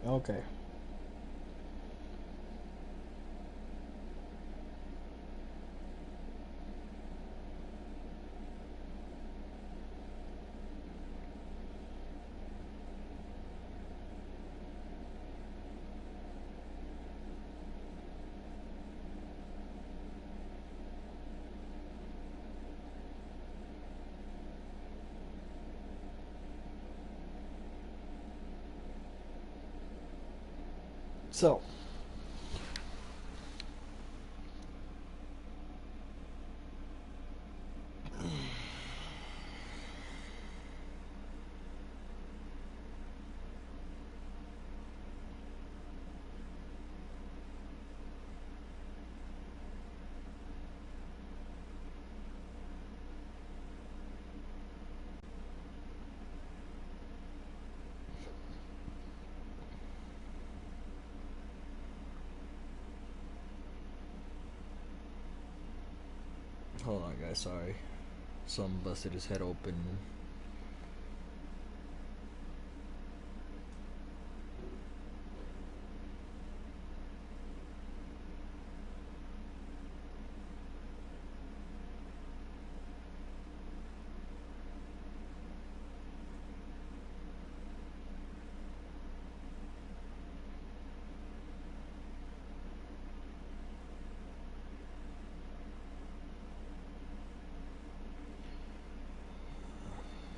Okay. So, hold on, guys. Sorry. Some busted his head open.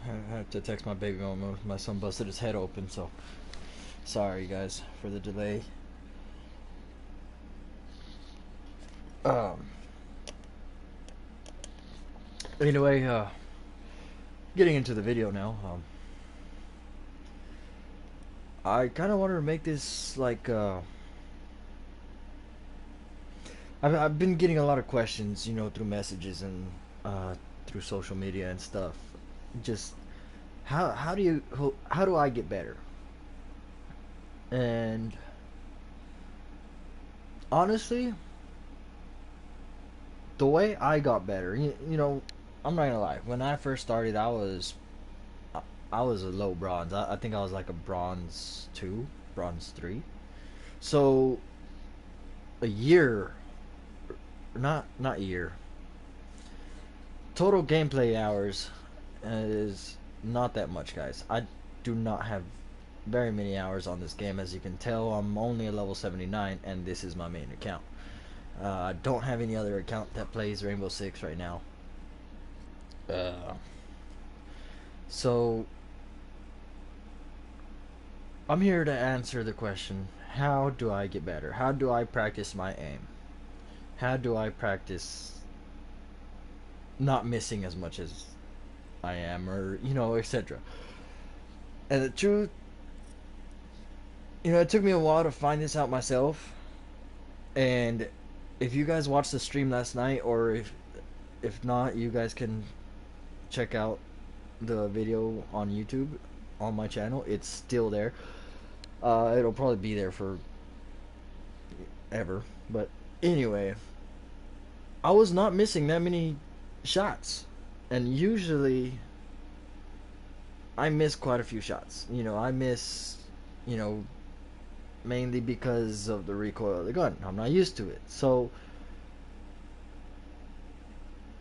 I have to text my baby mama. My son busted his head open, so sorry, guys, for the delay. Um. Anyway, getting into the video now. I kind of wanted to make this like. I've been getting a lot of questions, through messages and through social media and stuff. Just how do I get better? And honestly, the way I got better, I'm not gonna lie. When I first started, I was a low bronze. I think I was like a bronze two, bronze three. So a year, not a year. Total gameplay hours is not that much, guys. I do not have very many hours on this game. As you can tell, I'm only a level 79, and this is my main account. I don't have any other account that plays Rainbow Six right now. Uh, so I'm here to answer the question: how do I get better? How do I practice my aim? How do I practice not missing as much as I am, or etc. And the truth, it took me a while to find this out myself. And if you guys watched the stream last night, or if not, you guys can check out the video on YouTube on my channel. It's still there. It'll probably be there for ever. But anyway, I was not missing that many shots, and usually I miss quite a few shots. I miss, you know, mainly because of the recoil of the gun. I'm not used to it. So,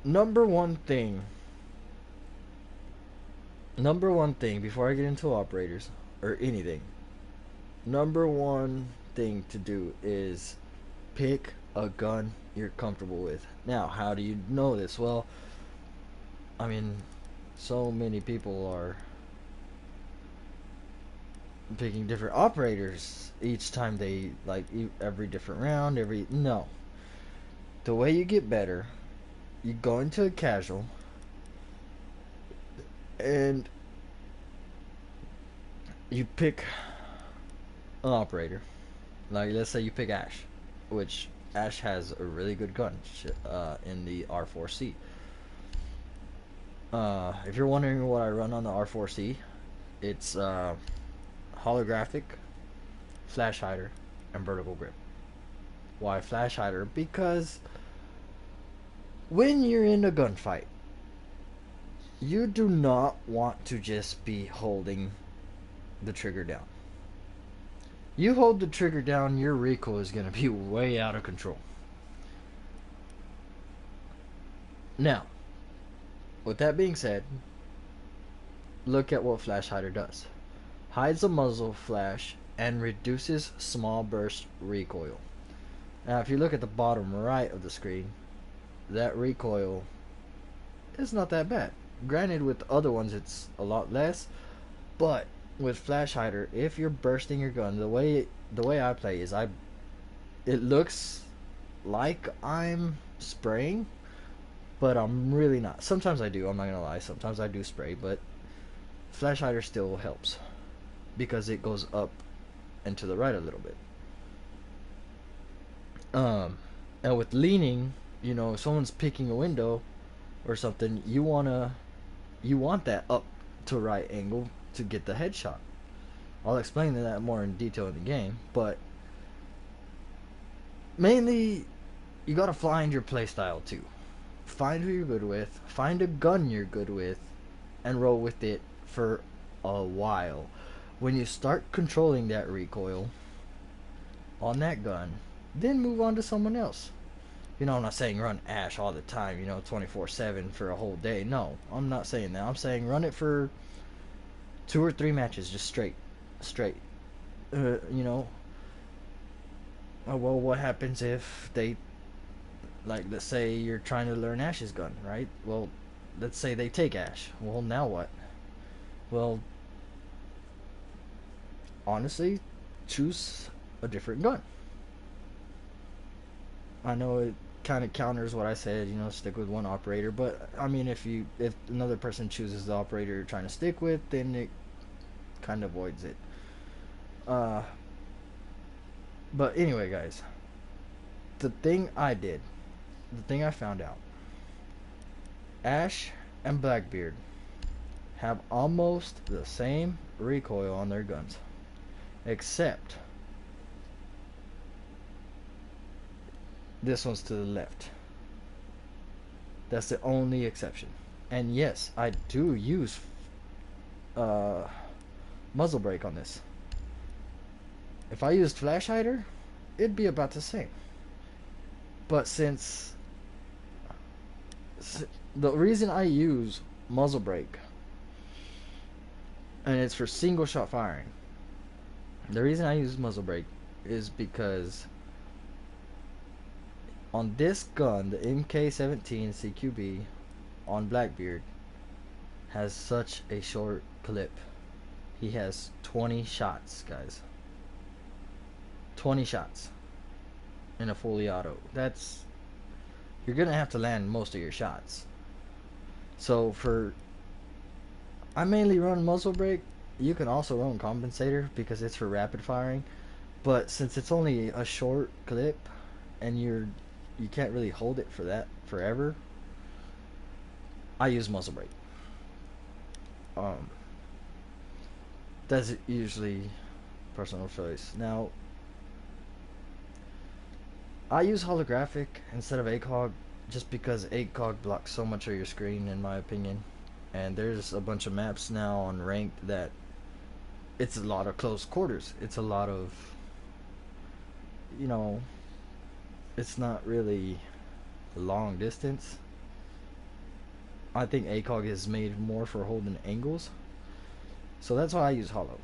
number one thing, number one thing before I get into operators or anything, number one thing to do is pick a gun you're comfortable with. Now, how do you know this? Well, I mean, so many people are picking different operators each time they like every different round, every no. The way you get better, you go into a casual and you pick an operator. Like let's say you pick Ash, which Ash has a really good gun in the R4C. If you're wondering what I run on the R4C, it's holographic, flash hider, and vertical grip. Why flash hider? Because when you're in a gunfight, you do not want to just be holding the trigger down. You hold the trigger down, your recoil is going to be way out of control. Now, with that being said, look at what Flash Hider does. Hides the muzzle flash and reduces small burst recoil. Now, if you look at the bottom right of the screen, that recoil is not that bad. Granted, with other ones it's a lot less, but with Flash Hider, if you're bursting your gun, the way I play is it looks like I'm spraying, but I'm really not. Sometimes I do. I'm not gonna lie. Sometimes I do spray, but Flash Hider still helps because it goes up and to the right a little bit. And with leaning, if someone's picking a window or something, you want that up to right angle to get the headshot. I'll explain that more in detail in the game, but mainly you gotta find your playstyle too. Find who you're good with, find a gun you're good with, and roll with it for a while. When you start controlling that recoil on that gun, then move on to someone else. I'm not saying run Ash all the time, 24/7 for a whole day. No, I'm not saying that. I'm saying run it for 2 or 3 matches, just straight. Uh, you know, well, what happens if they, like, let's say you're trying to learn Ash's gun, right? Well, let's say they take Ash. Well, now what? Well, honestly, choose a different gun. I know it kind of counters what I said, stick with one operator, but I mean, if another person chooses the operator you're trying to stick with, then it kind of avoids it. Uh, but anyway, guys, the thing I found out, Ash and Blackbeard have almost the same recoil on their guns, except this one's to the left. That's the only exception. And yes, I do use muzzle brake on this. If I used Flash Hider, it'd be about the same. But since the reason I use muzzle brake, and it's for single shot firing, the reason I use muzzle brake is because on this gun, the MK17 CQB on Blackbeard has such a short clip. He has 20 shots, guys. 20 shots in a fully auto. You're gonna have to land most of your shots. So I mainly run muzzle brake. You can also run compensator because it's for rapid firing. But since it's only a short clip and you can't really hold it for that forever, I use muzzle brake. That's usually personal choice. Now, I use holographic instead of ACOG just because ACOG blocks so much of your screen, in my opinion. And there's a bunch of maps now on ranked that it's a lot of close quarters. It's a lot of, it's not really long distance. I think ACOG is made more for holding angles. So that's why I use holo.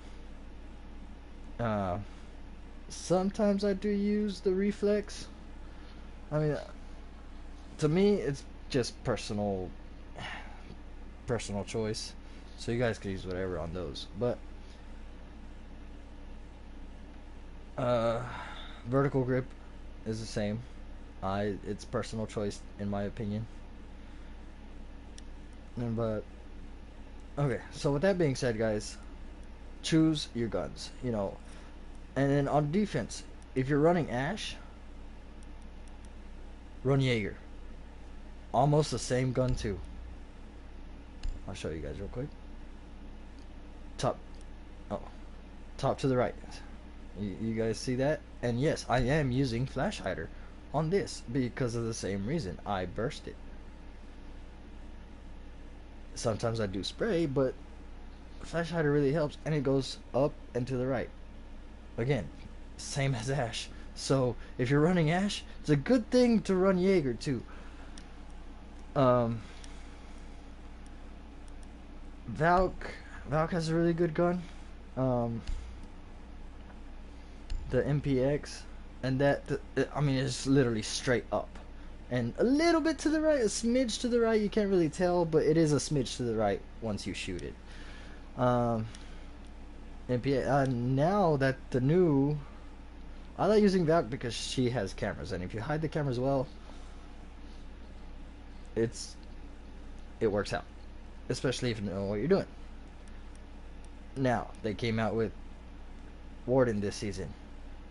Sometimes I do use the reflex. I mean, to me, it's just personal choice. So you guys can use whatever on those. But vertical grip is the same. It's personal choice in my opinion. But okay, so with that being said, guys, choose your guns. And then on defense, if you're running Ash, run Jaeger. Almost the same gun too. I'll show you guys real quick. Top to the right. You guys see that? And yes, I am using Flash Hider on this because of the same reason. I burst it. Sometimes I do spray, but Flash Hider really helps, and it goes up and to the right. again, same as Ash. So if you're running Ash, it's a good thing to run Jaeger too. Um, Valk, Valk has a really good gun. Um, the MPX, and I mean, it's literally straight up, and a little bit to the right, a smidge to the right. You can't really tell, but it is a smidge to the right once you shoot it. Um, MPX. Now that the new, I like using Valk because she has cameras, and if you hide the cameras well, it's it works out, especially if you know what you're doing. Now they came out with Warden this season.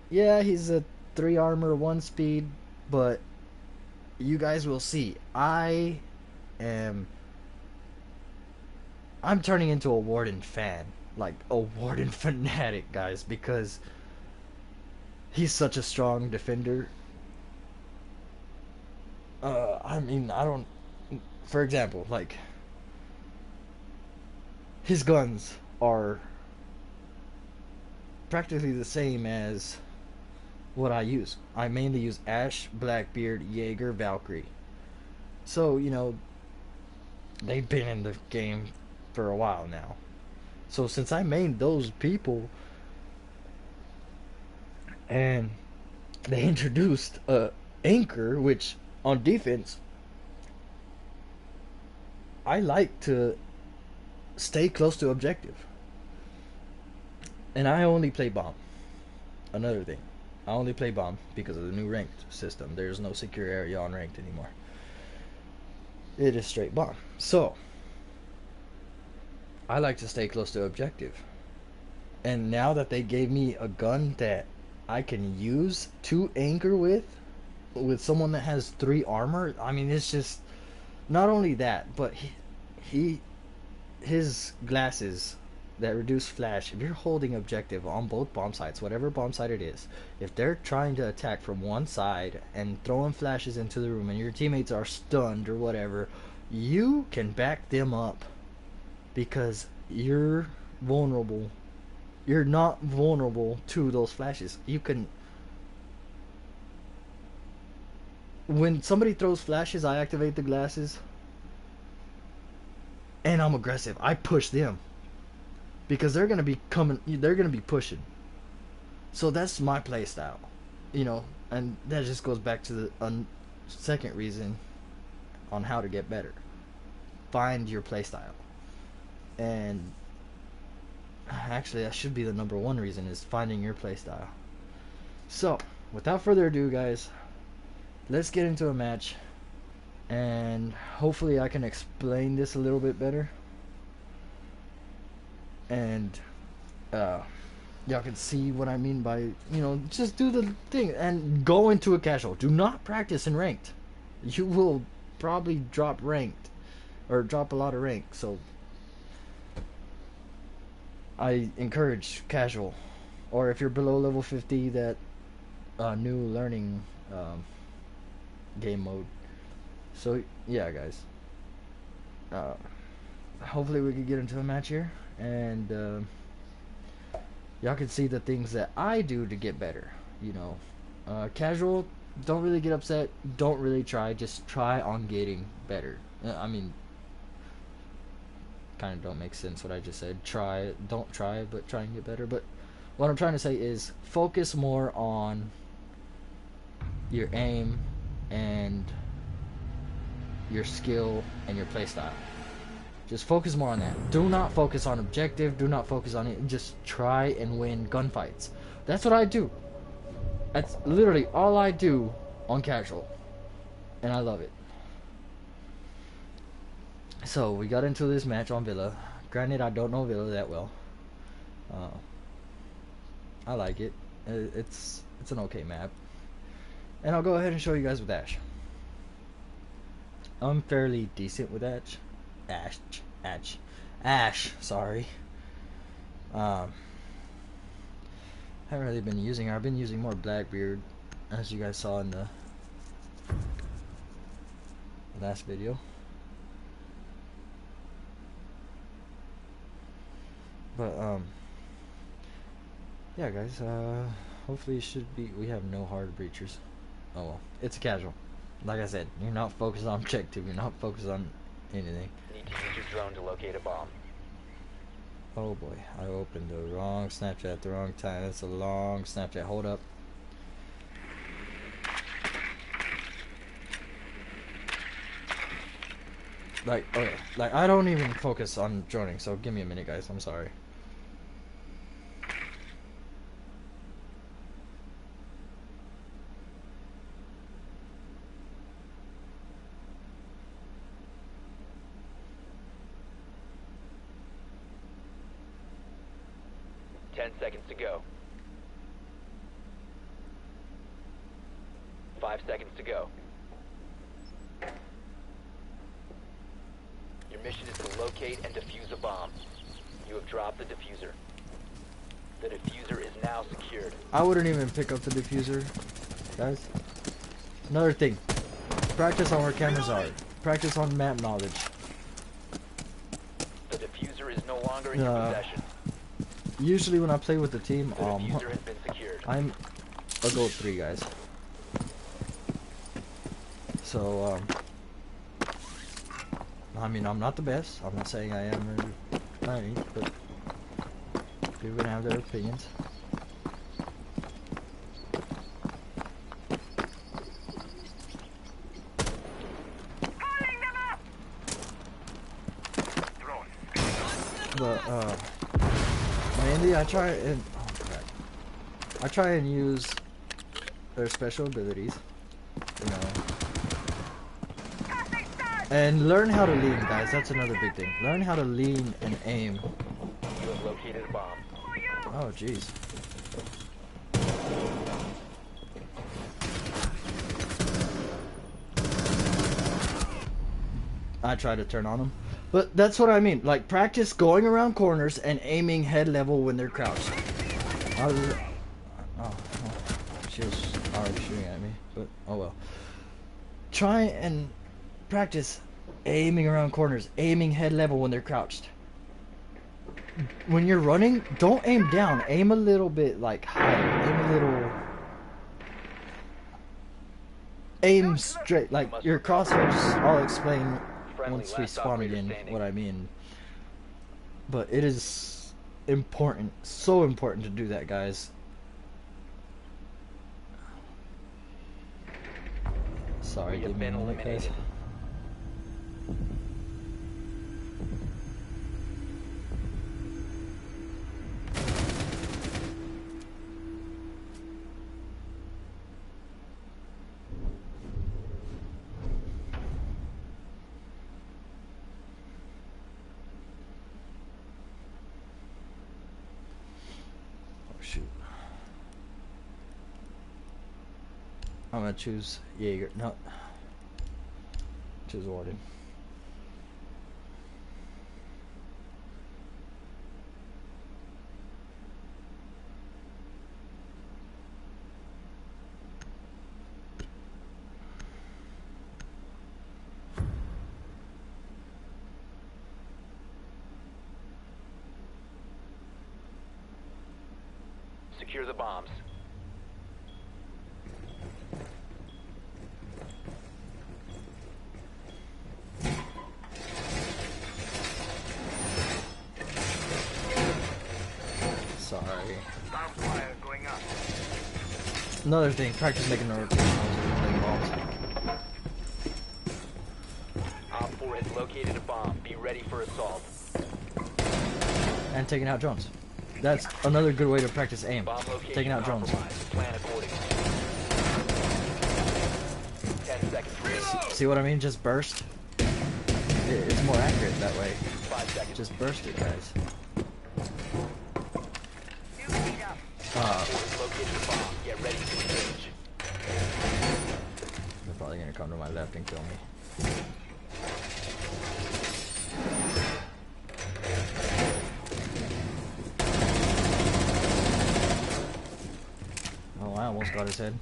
Yeah, he's a 3 armor, 1 speed, but you guys will see. Am I'm turning into a Warden fan, like a Warden fanatic, guys, because he's such a strong defender. I mean, I don't. For example, like his guns are practically the same as what I use. I mainly use Ash, Blackbeard, Jaeger, Valkyrie. So, they've been in the game for a while now. So since I mained those people and they introduced Anchor, which on defense I like to stay close to objective. And I only play bomb. Another thing. I only play bomb because of the new ranked system. There's no secure area on ranked anymore. It is straight bomb. So I like to stay close to objective. And now that they gave me a gun that I can use to anchor with someone that has 3 armor, I mean, it's just not only that, but his glasses that reduce flash. If you're holding objective on both bomb sites, whatever bomb site it is, if they're trying to attack from one side and throwing flashes into the room and your teammates are stunned or whatever, you can back them up because you're vulnerable. You're not vulnerable to those flashes. You can, when somebody throws flashes, I activate the glasses and I'm aggressive. I push them because they're gonna be coming. They're gonna be pushing. So that's my play style, and that just goes back to the second reason on how to get better. Find your play style, and actually, that should be the number one reason is finding your play style. So, without further ado, guys, let's get into a match, and hopefully I can explain this a little bit better. And y'all can see what I mean by, just do the thing and go into a casual. Do not practice in ranked. You will probably drop ranked or drop a lot of rank. So I encourage casual, or if you're below level 50, that new learning game mode. So yeah, guys, hopefully we can get into a match here, and y'all can see the things that I do to get better. Casual, don't really get upset, don't really try, just try on getting better. I mean, kind of don't make sense what I just said. Don't try, but try and get better. But what I'm trying to say is focus more on your aim and your skill and your playstyle. Just focus more on that. Do not focus on objective. Do not focus on it. Just try and win gunfights. That's what I do. That's literally all I do on casual. And I love it. So, we got into this match on Villa. Granted, I don't know Villa that well. I like it. It's an okay map. And I'll go ahead and show you guys with Ash. I'm fairly decent with Ash. Ash, sorry. Haven't really been using her. I've been using more Blackbeard, as you guys saw in the last video. But yeah, guys. Hopefully, it should be. We have no hard breachers. Oh well, it's a casual. Like I said, you're not focused on check tube. You're not focused on anything. Need to use your drone to locate a bomb. Oh boy, I opened the wrong Snapchat at the wrong time. That's a long Snapchat. Hold up. Like, okay, like I don't even focus on droning, so give me a minute, guys. I'm sorry. Seconds to go. 5 seconds to go. Your mission is to locate and defuse a bomb. You have dropped the diffuser. The diffuser is now secured. I wouldn't even pick up the diffuser, guys. Another thing. Practice on where cameras are. Practice on map knowledge. The diffuser is no longer in your possession. Usually when I play with the team, The diffuser has been secured. I'm a gold 3, guys. So, I mean, I'm not the best. I'm not saying I am or I ain't, but people can have their opinions. But, mainly I try and I try and use their special abilities, you know, and learn how to lean, guys. That's another big thing. Learn how to lean and aim. You have located a bomb. Oh, jeez. I try to turn on them. But that's what I mean. Like, practice going around corners and aiming head level when they're crouched. She was already shooting at me, but oh well. Try and practice aiming around corners, aiming head level when they're crouched. When you're running, don't aim down. Aim a little bit like higher. Aim a little. Aim straight. Like your crosshairs. I'll explain once we spawn again what I mean. But it is important, so important to do that, guys. Sorry, give me a minute, guys. I'm gonna choose Jaeger. No. Choose Warden. Secure the bombs. Sorry. Another thing, practice making a rotation playing bombs. Op 4 has located a bomb. Be ready for assault. And taking out drones. That's another good way to practice aim. Bomb location Taking out drones. Plan accordingly. 10 seconds. See what I mean? Just burst. It's more accurate that way. 5 seconds. Just burst it, guys. Located a bomb. Get ready to engage. They're probably gonna come to my left and kill me. Oh, I almost got his head.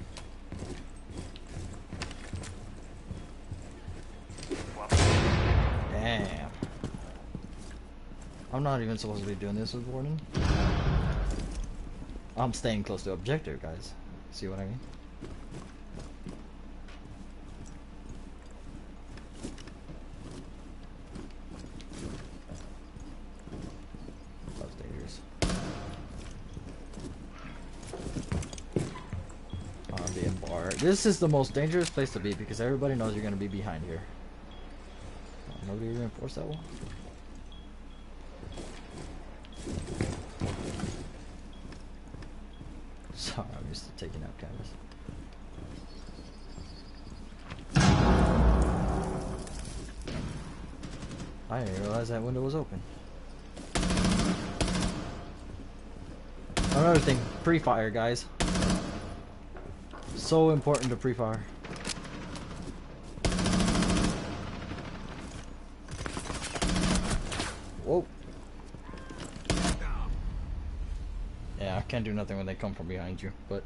Damn. I'm not even supposed to be doing this with Warden. I'm staying close to objective, guys. See what I mean? That's dangerous. I'm being barred. This is the most dangerous place to be because everybody knows you're gonna be behind here. Oh, nobody reinforced that wall? Sorry, I'm used to taking out cameras. I didn't realize that window was open. Another thing, pre-fire, guys. So important to pre-fire. Whoa. Yeah, I can't do nothing when they come from behind you, but...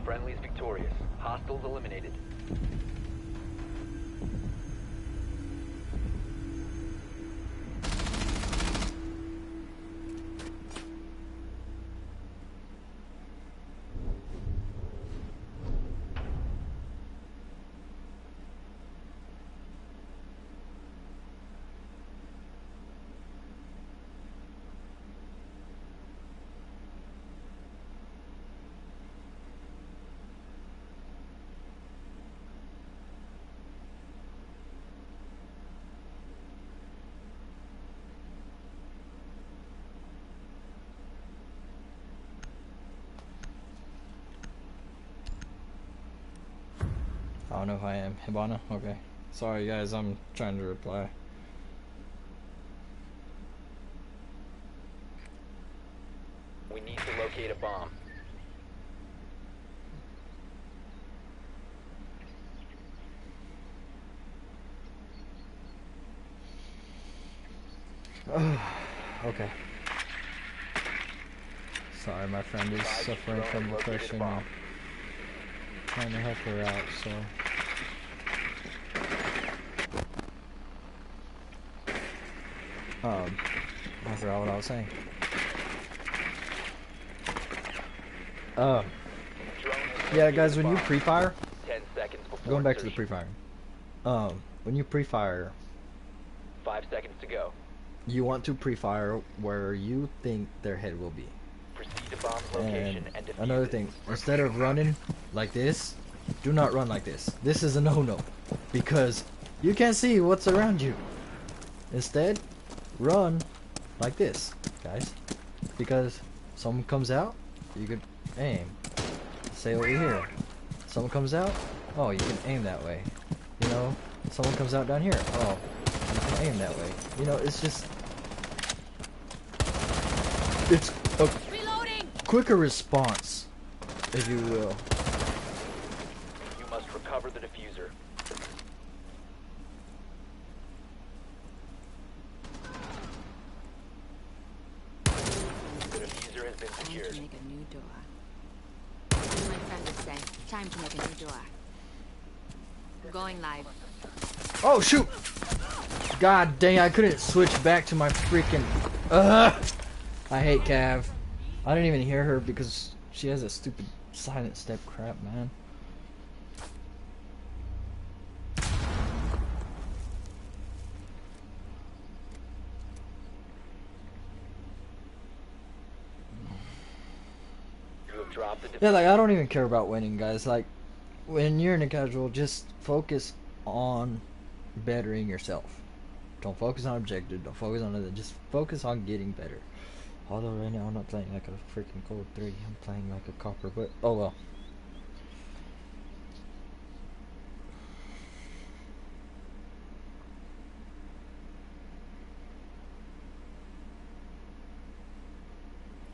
Friendly's victorious. Hostiles eliminated. I don't know if I am. Hibana? Okay. Sorry guys, I'm trying to reply. We need to locate a bomb. Okay. Sorry, my friend is suffering from depression. I'm trying to help her out, so... I forgot what I was saying. Yeah, guys, when you pre-fire... 10 seconds before Going back to the insertion. pre-fire. When you pre-fire... 5 seconds to go. You want to pre-fire where you think their head will be. Proceed to bomb's location and defuse Another it. thing, instead of running like this, do not run like this. This is a no-no. Because you can't see what's around you. Instead, run like this, guys. Because someone comes out, you can aim. Say over here. Someone comes out, oh, you can aim that way. You know, someone comes out down here, oh, you can aim that way. You know, it's just... It's a quicker response, if you will. You must recover the diffuser. The diffuser has been Time secured. to make a new door. As my friend would say, time to make a new door. Going live. Oh shoot! God dang, I couldn't switch back to my freaking... I hate Cav. I didn't even hear her because she has a stupid silent step crap, man. You have dropped the diffuser. Yeah, like, I don't even care about winning, guys. Like, when you're in a casual, just focus on bettering yourself. Don't focus on objective, don't focus on other, just focus on getting better. Although right now I'm not playing like a freaking Cold 3, I'm playing like a Copper, but oh well.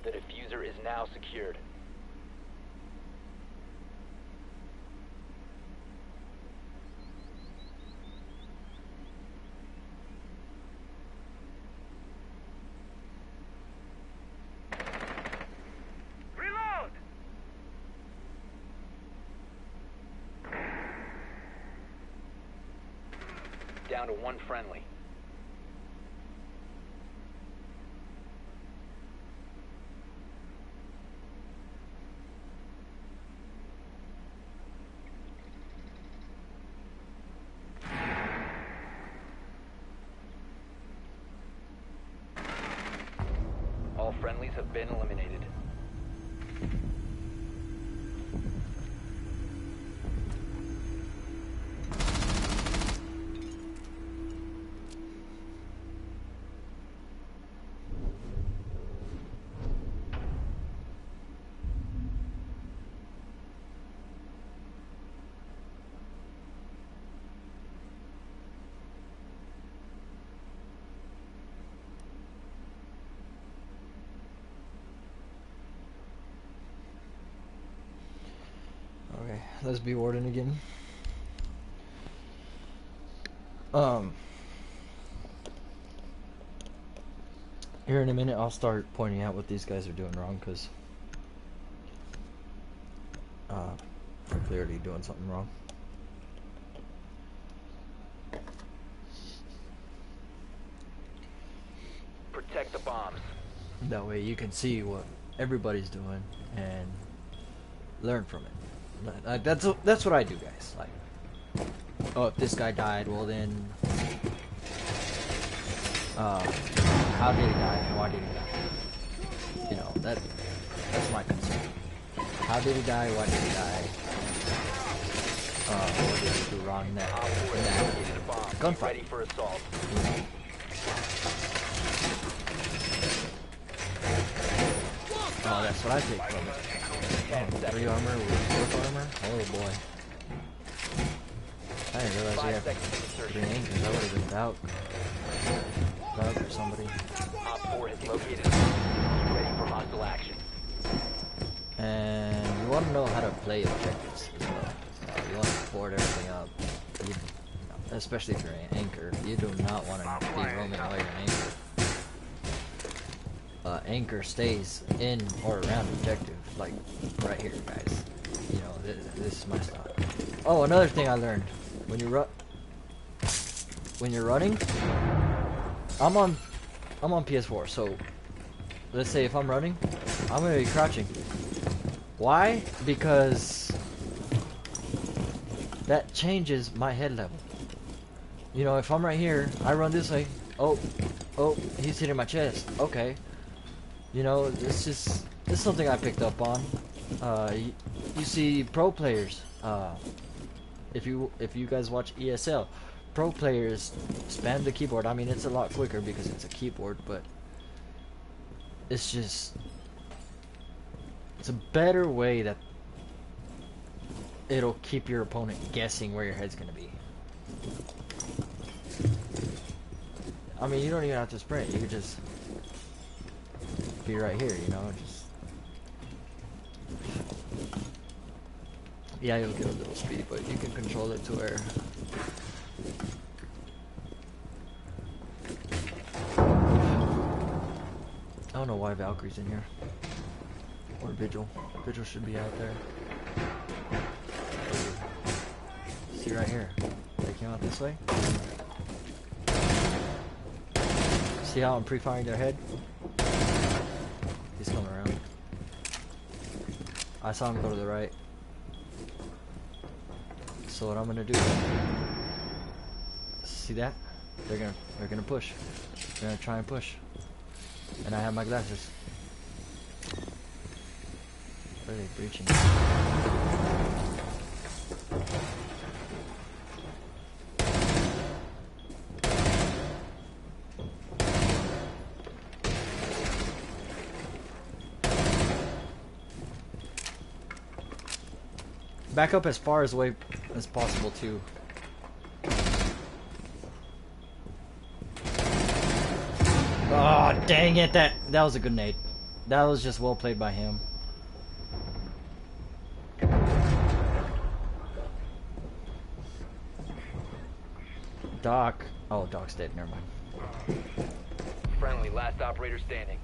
The diffuser is now secured. Reload! down to one friendly. All friendlies have been eliminated. Okay, let's be Warden again. Here in a minute, I'll start pointing out what these guys are doing wrong, because they're clearly doing something wrong. Protect the bombs. That way you can see what everybody's doing and learn from it. Like, that's what I do, guys. Like, oh, if this guy died, well then, how did he die and why did he die? You know, that's my concern. How did he die? Why did he die? What did he do wrong in that gunfight? Ready for assault. You know? Oh, that's what I take from it. 3 armor with 4 armor? Oh boy. I didn't realize we had 3 anchors. I would have been Valk or somebody. Op 4 has located. Ready for hostile action. And you want to know how to play objectives as well. You want to board everything up. Especially if you're an anchor. You do not want to be roaming while you're an anchor. Anchor stays in or around objective, like right here, guys. You know, this is my style. Oh, another thing I learned: when you're running, I'm on PS4. So let's say if I'm running, I'm gonna be crouching. Why? Because that changes my head level. You know, if I'm right here, I run this way. Oh, he's hitting my chest. Okay. You know, it's something I picked up on. You see pro players, if you guys watch ESL, pro players spam the keyboard. I mean, it's a lot quicker because it's a keyboard, but it's a better way that it'll keep your opponent guessing where your head's gonna be. I mean, you don't even have to sprint. You could just be right here, you know, just... Yeah, you'll get a little speed, but you can control it to where... I don't know why Valkyrie's in here. Or Vigil. Vigil should be out there. See right here. They came out this way. See how I'm pre-firing their head? He's coming around. I saw him go to the right. So what I'm gonna do? See that? They're gonna push. They're gonna try and push. And I have my glasses. What are they breaching? Back up as far away as possible too. Oh, dang it! That was a good nade. That was just well played by him. Doc. Oh, Doc's dead. Never mind. Friendly, last operator standing.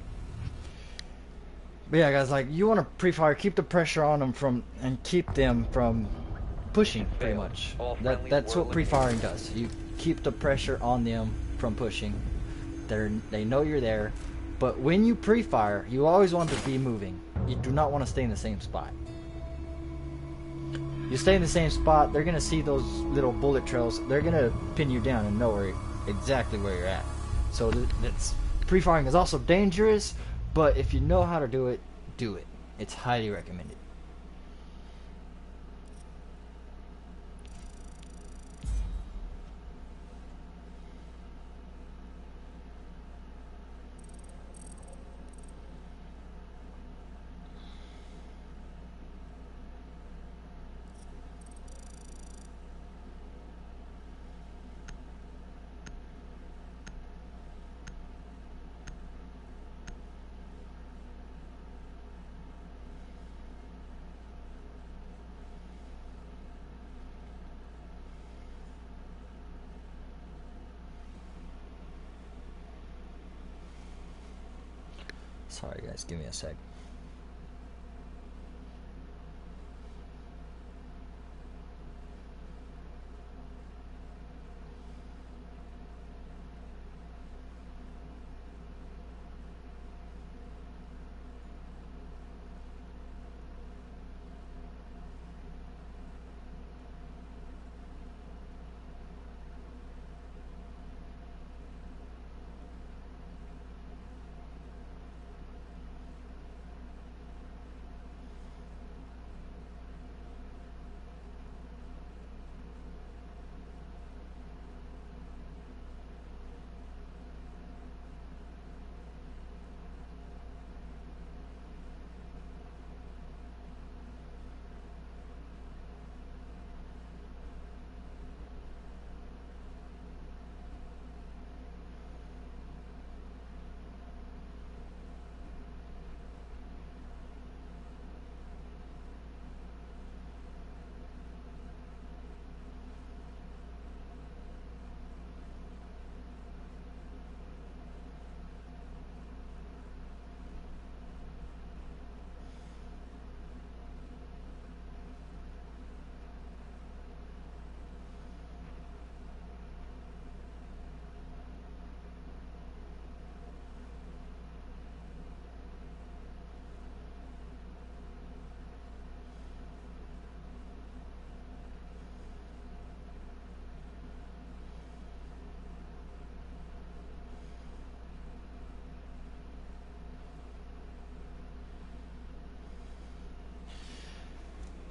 But yeah, guys, like, you want to pre-fire, keep the pressure on them and keep them from pushing, Mission pretty failed. much. All That friendlies that's were what pre-firing eliminated. does. You keep the pressure on them from pushing. They know you're there, but when you pre-fire, you always want to be moving. You do not want to stay in the same spot. You stay in the same spot, they're gonna see those little bullet trails. They're gonna pin you down and know exactly where you're at. So that's pre-firing is also dangerous, but if you know how to do it, do it. It's highly recommended. Sorry guys, give me a sec.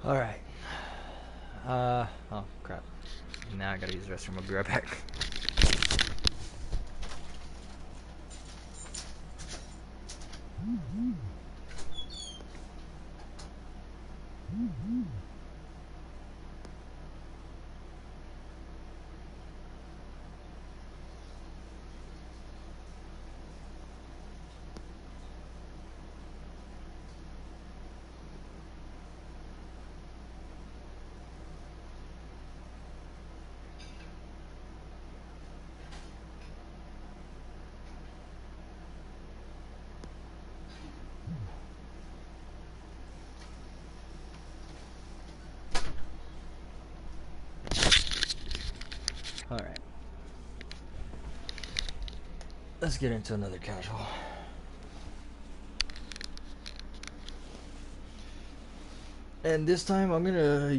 Alright. Oh crap. Now I gotta use the restroom. I'll be right back. Alright. Let's get into another casual. And this time I'm gonna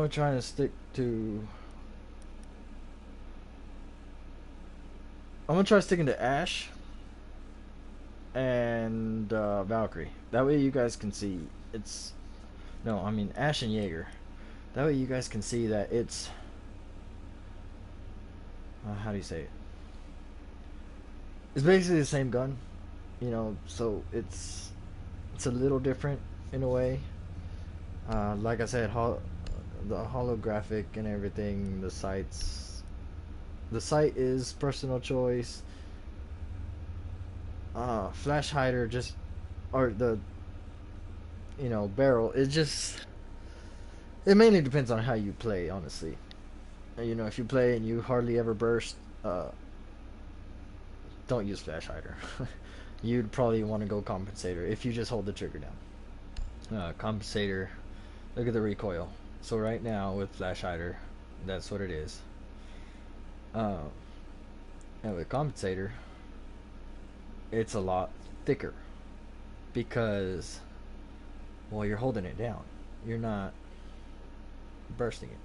try to stick to I'm gonna try sticking to Ash and Valkyrie. That way you guys can see it's no, I mean Ash and Jaeger. That way you guys can see that it's how do you say it? It's basically the same gun, you know, so it's a little different in a way. Like I said, the holographic and everything, the sight is personal choice. Flash hider just, or the, you know, barrel, it mainly depends on how you play, honestly. You know, if you play and you hardly ever burst, don't use flash hider. You'd probably want to go compensator if you just hold the trigger down. compensator. Look at the recoil. So right now with flash hider, that's what it is. And with compensator, it's a lot thicker because, well, you're holding it down. You're not bursting it.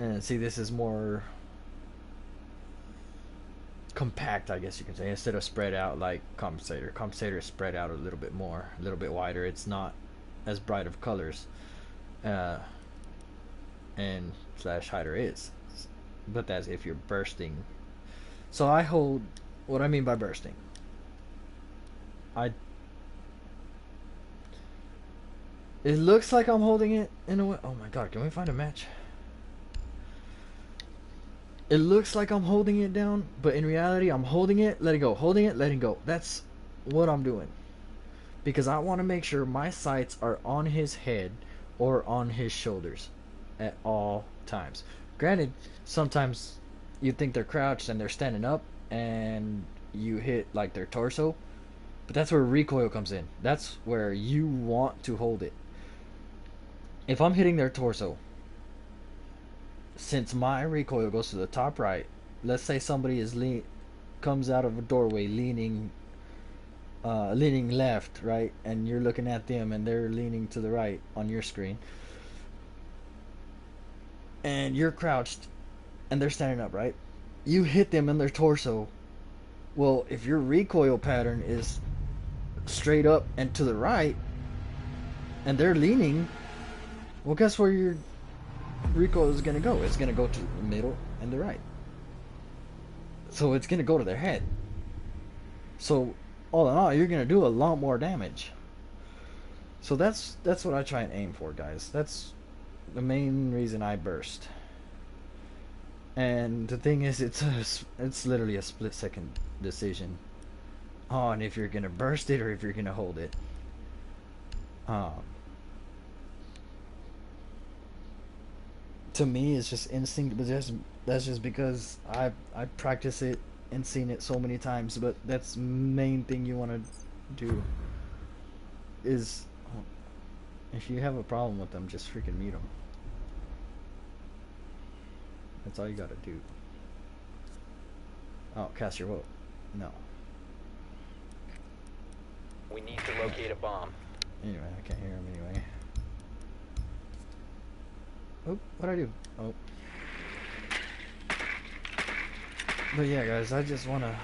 And see, this is more compact, I guess you can say, instead of spread out like compensator. Compensator is spread out a little bit more, a little bit wider. It's not as bright of colors, and flash hider is, but that's if you're bursting. So I hold, what I mean by bursting, it looks like I'm holding it in a way. Oh my god, can we find a match? It looks like I'm holding it down, but in reality I'm holding it, letting go, holding it, letting go. That's what I'm doing, because I want to make sure my sights are on his head or on his shoulders at all times. Granted, sometimes you think they're crouched and they're standing up and you hit like their torso, but that's where recoil comes in. That's where you want to hold it. If I'm hitting their torso, since my recoil goes to the top right, let's say somebody is comes out of a doorway leaning left, right, and you're looking at them and they're leaning to the right on your screen, and you're crouched and they're standing up, right? You hit them in their torso. Well, if your recoil pattern is straight up and to the right and they're leaning, well, guess where your recoil is going to go? It's going to go to the middle and the right. So it's going to go to their head. So all in all, you're going to do a lot more damage. So that's what I try and aim for, guys. That's the main reason I burst. And the thing is, it's literally a split-second decision on if you're going to burst it or if you're going to hold it. To me, it's just instinct, but that's just because I practice it and seen it so many times. But that's the main thing you want to do is, if you have a problem with them, just freaking mute them. That's all you gotta do. Oh, cast your vote. No. We need to locate a bomb. Anyway, I can't hear him anyway. Oh, what'd I do? Oh. But yeah, guys, I just wanna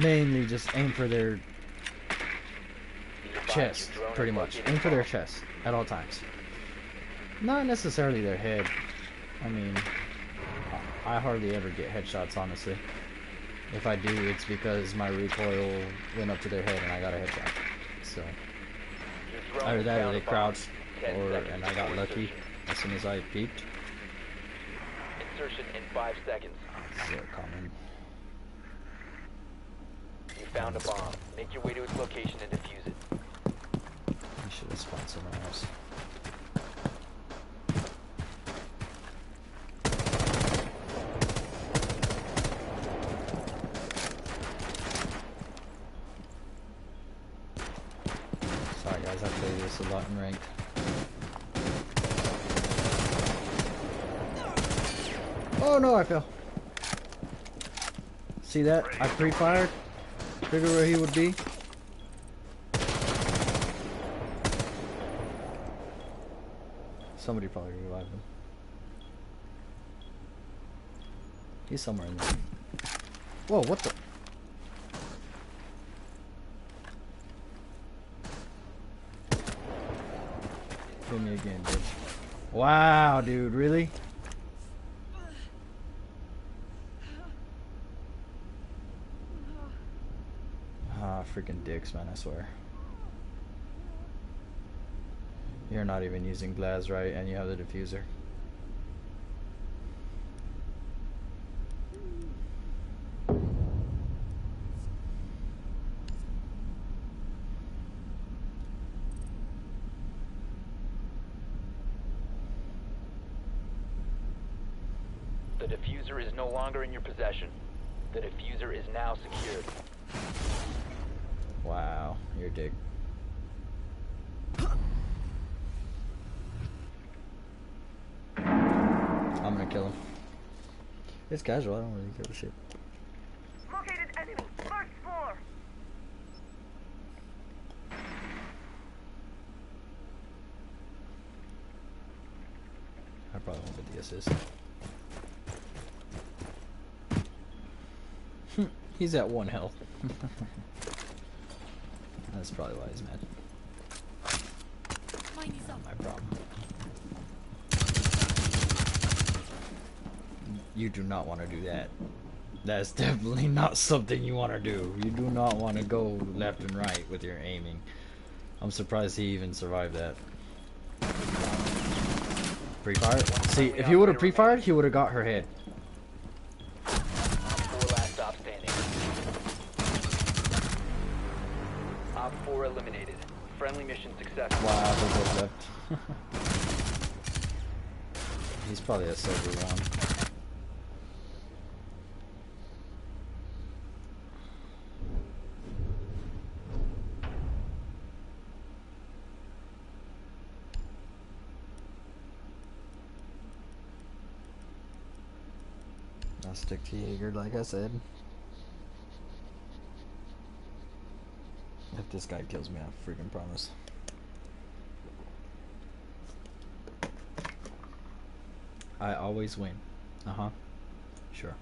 mainly just aim for their chest, pretty much. Aim for their chest at all times. Not necessarily their head. I mean, I hardly ever get headshots, honestly. If I do, it's because my recoil went up to their head and I got a headshot. So, either that or they crouched, and I got lucky as soon as I peeked. Insertion in 5 seconds. They're coming. You found a bomb. Make your way to its location and defuse it. You should have spawned somewhere else. Sorry guys, I play this a lot in ranked. Oh no, I fell. See that? I pre-fired. Figure where he would be. Somebody probably revived him. He's somewhere in there. Whoa, what the? Hit me again, bitch. Wow, dude, really? Ah, freaking dicks, man, I swear. You're not even using Blaz right, and you have the diffuser. The diffuser is no longer in your possession. The diffuser is now secured. You're a dick. I'm gonna kill him. It's casual, I don't really give a shit. Located enemy, first floor. I probably won't get the assist. He's at 1 health. That's probably why he's mad. Mine is up. Not my problem. You do not want to do that. That's definitely not something you want to do. You do not want to go left and right with your aiming. I'm surprised he even survived that. Pre-fire? See, if he would have pre-fired, he would have got her head. 4 last stop standing. Op 4 eliminated. Friendly mission successful. Wow, they both left. He's probably a silver one. I'll stick to Jaeger, like I said. If this guy kills me, I freaking promise. I always win. Uh-huh. Sure.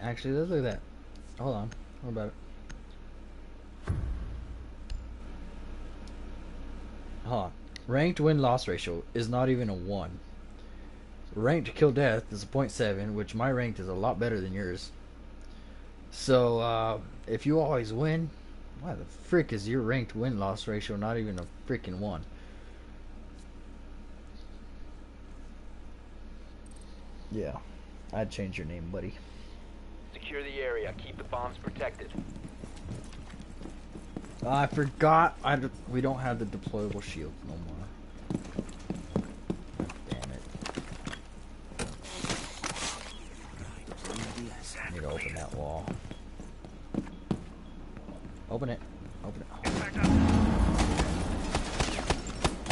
Actually, let's look at that. Hold on. What about it? Hold on. Ranked win-loss ratio is not even a 1. Ranked kill death is a 0.7, which my ranked is a lot better than yours. So, if you always win, why the frick is your ranked win-loss ratio not even a freaking 1? Yeah, I'd change your name, buddy. Secure the area. Keep the bombs protected. I forgot. We don't have the deployable shield no more. Damn it. Need to open that wall. Open it. Open it.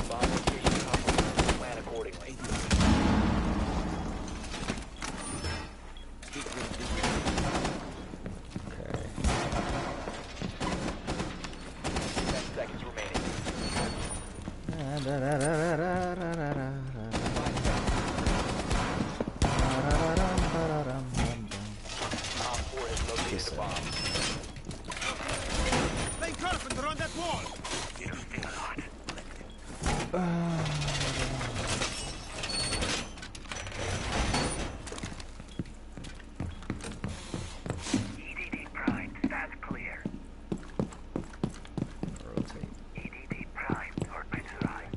Bomb location confirmed. Plan accordingly. Okay. 10 seconds remaining. Op 4 has located a bomb. Play carpenter on that wall. EDD prime, stand clear. Rotate. EDD prime, orbit right.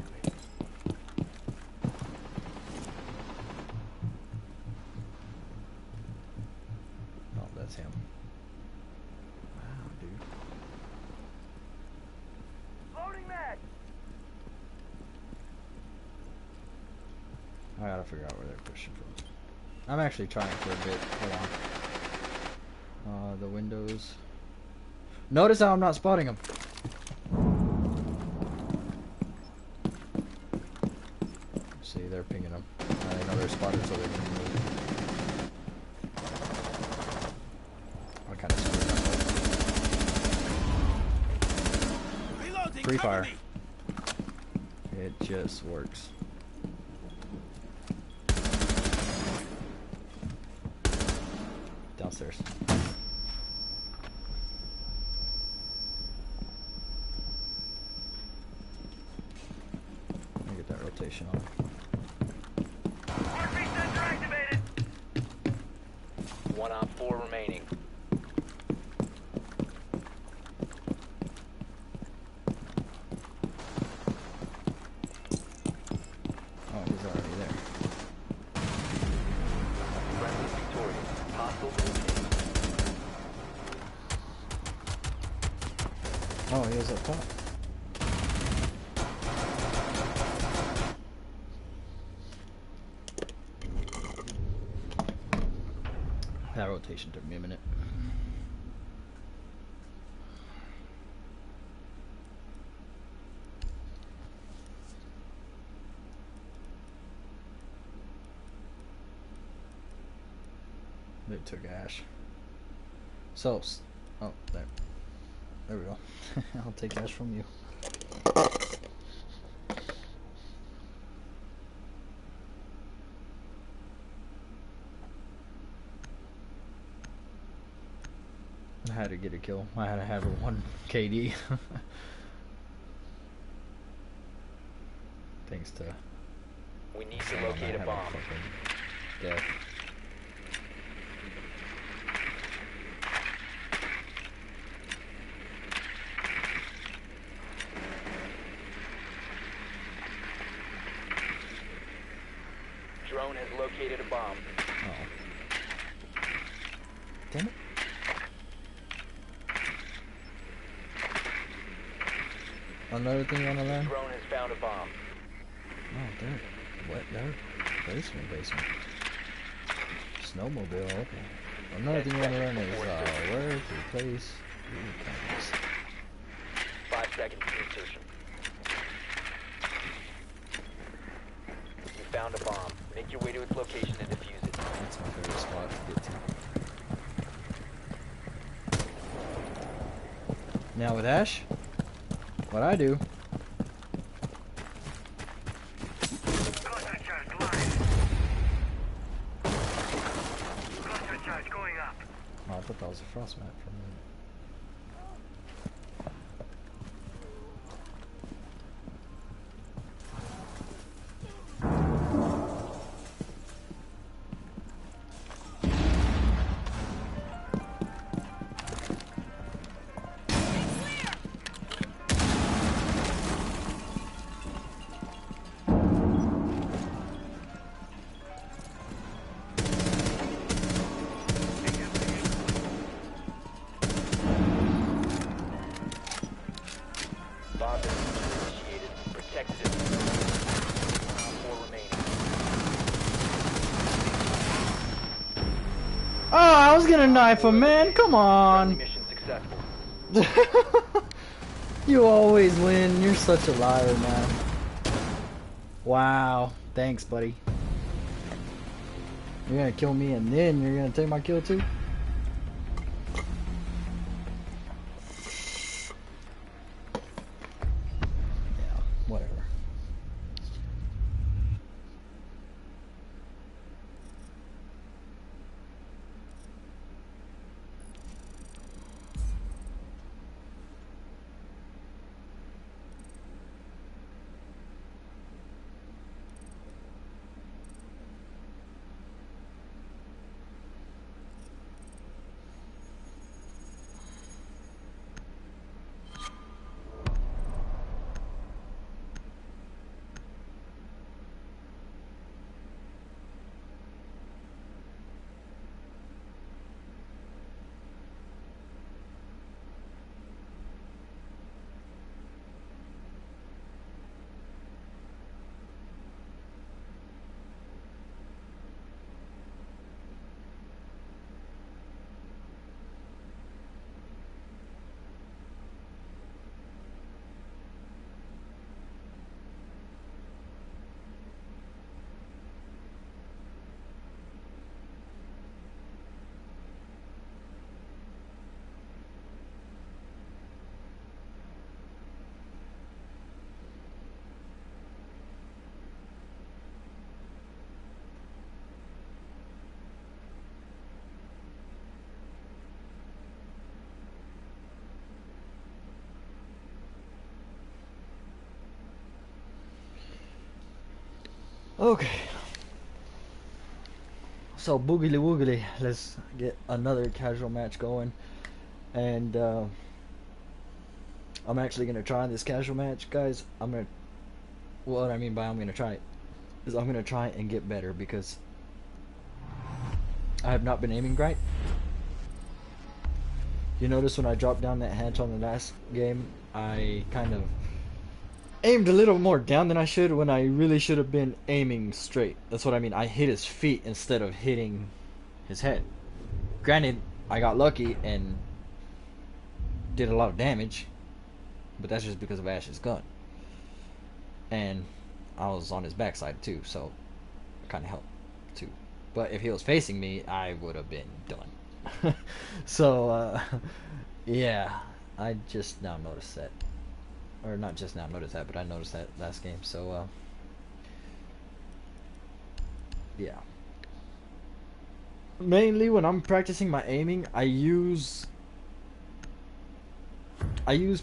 Oh, that's him. Wow, dude. Loading mag. I gotta figure out where they're pushing from. I'm actually trying for a bit. Hold on. The windows. Notice how I'm not spotting them. See, they're pinging them. I know they're spotted, so they can move. I kind of screwed up. Reloading. Free cover fire. me. It just works. Downstairs. Let me get that rotation on. Heartbeat sensor activated. 1 Op 4 remaining. Oh, he's already there. Friendly victorious. Hostile eliminated. Oh, he was up top. That rotation took me a minute. They took Ash. So, oh, there we go. I'll take Ash from you. I had to get a kill. I had to have a 1 KD. Thanks to We need to locate a bomb. death. Drone has located a bomb. Oh. Damn it. Another thing you wanna learn? Drone has found a bomb. Oh, there. What? There? Basement. Snowmobile, okay. Another thing you wanna learn is where to place your cameras. 5 seconds to insertion. You found a bomb. Make your way to its location and defuse it. That's my favorite spot to get to. Now with Ash, what I do, Cluster charge live. Cluster charge going up. oh, I thought that was a frost mat for a minute. Bomb diffuser initiated. Protect the diffuser. 4 remaining. Oh, I was gonna knife him, man. Come Friendly on. mission successful. You always win. You're such a liar, man. Wow. Thanks, buddy. You're gonna kill me and then you're gonna take my kill too? Yeah, whatever. Okay. So boogly woogly, let's get another casual match going. And I'm actually gonna try this casual match, guys. What I mean by I'm gonna try it is I'm gonna try and get better because I have not been aiming right. You notice when I dropped down that hatch on the last game, I kind of aimed a little more down than I should when I really should have been aiming straight. That's what I mean. I hit his feet instead of hitting his head. Granted, I got lucky and did a lot of damage, but that's just because of Ash's gun. And I was on his backside too, so it kind of helped too. But if he was facing me, I would have been done. So, yeah, I just now noticed that. Or not just now noticed that, but I noticed that last game. So, yeah. Mainly when I'm practicing my aiming, I use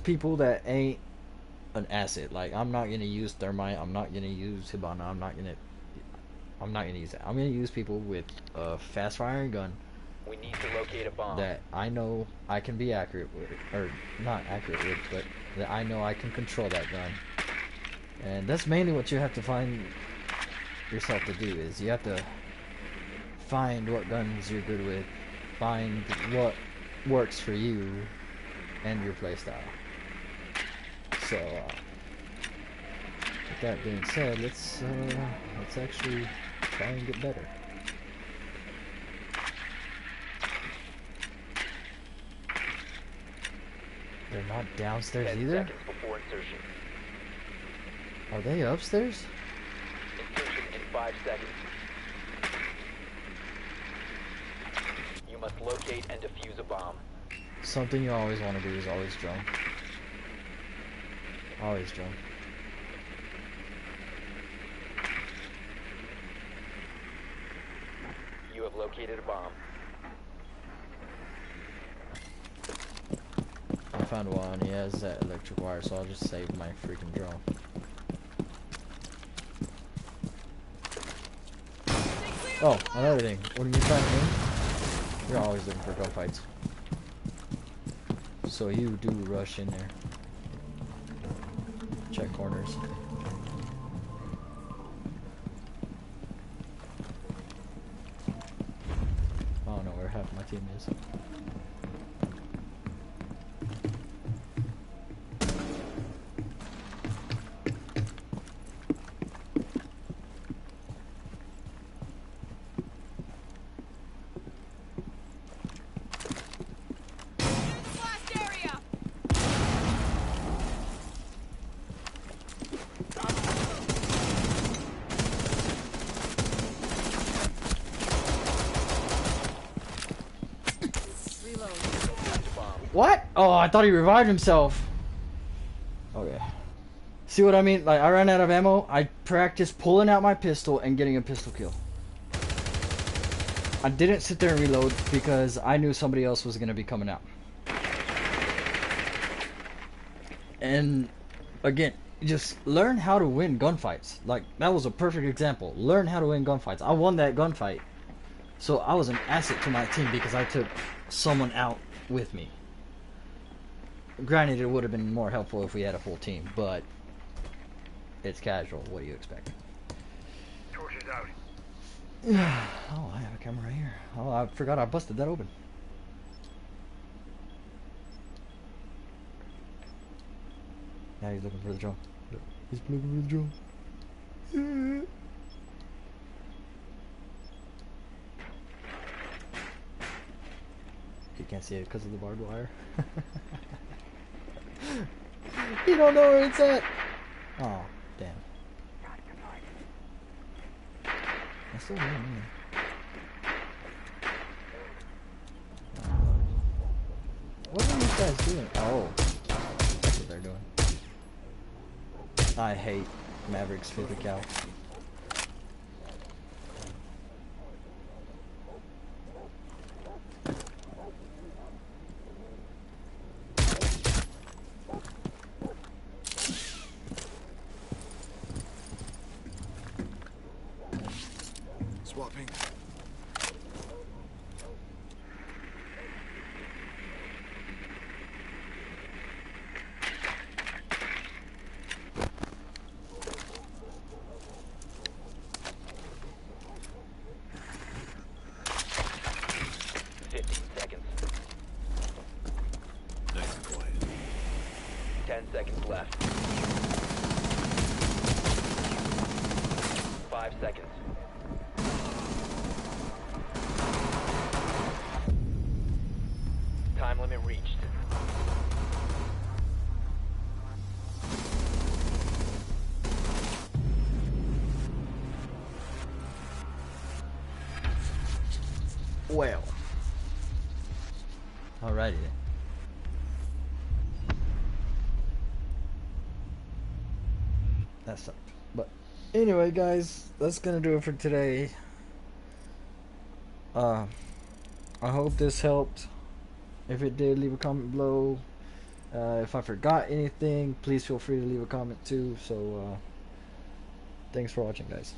people that ain't an asset. Like, I'm not gonna use Thermite, I'm not gonna use Hibana, I'm not gonna use that. I'm gonna use people with a fast firing gun We need to locate a bomb. that I know I can be accurate with, or not accurate with, but that I know I can control that gun. And that's mainly what you have to find yourself to do, is you have to find what guns you're good with, find what works for you and your playstyle. So, with that being said, let's actually try and get better. They're not downstairs 10 either? seconds before insertion. Are they upstairs? Insertion in 5 seconds. You must locate and defuse a bomb. Something you always want to do is always drone. Always drone. You have located a bomb. I found one, he has that electric wire, so I'll just save my freaking drone. Oh, another thing. When you're trying to aim, you're always looking for gunfights. So you do rush in there. Check corners. I don't know where half my team is. Blast area! Reload. What? Oh, I thought he revived himself. Okay. See what I mean? Like, I ran out of ammo. I practiced pulling out my pistol and getting a pistol kill. I didn't sit there and reload because I knew somebody else was going to be coming out. And again, just learn how to win gunfights. Like, that was a perfect example. Learn how to win gunfights. I won that gunfight. So I was an asset to my team because I took someone out with me. Granted, it would have been more helpful if we had a full team, but it's casual. What do you expect? Torches out. Oh, I have a camera right here. Oh, I forgot I busted that open. Now he's looking for the drone. He's looking for the drone. He can't see it because of the barbed wire. You don't know where it's at. Oh, damn. I still don't know. What are these guys doing? Oh, that's what they're doing. I hate Maverick's physical. Swapping. Nice and quiet. 10 seconds left. 5 seconds. Time limit reached. Well. Alrighty then. That sucked. But anyway, guys, that's gonna do it for today. I hope this helped. If it did, leave a comment below. If I forgot anything, please feel free to leave a comment too. So thanks for watching, guys.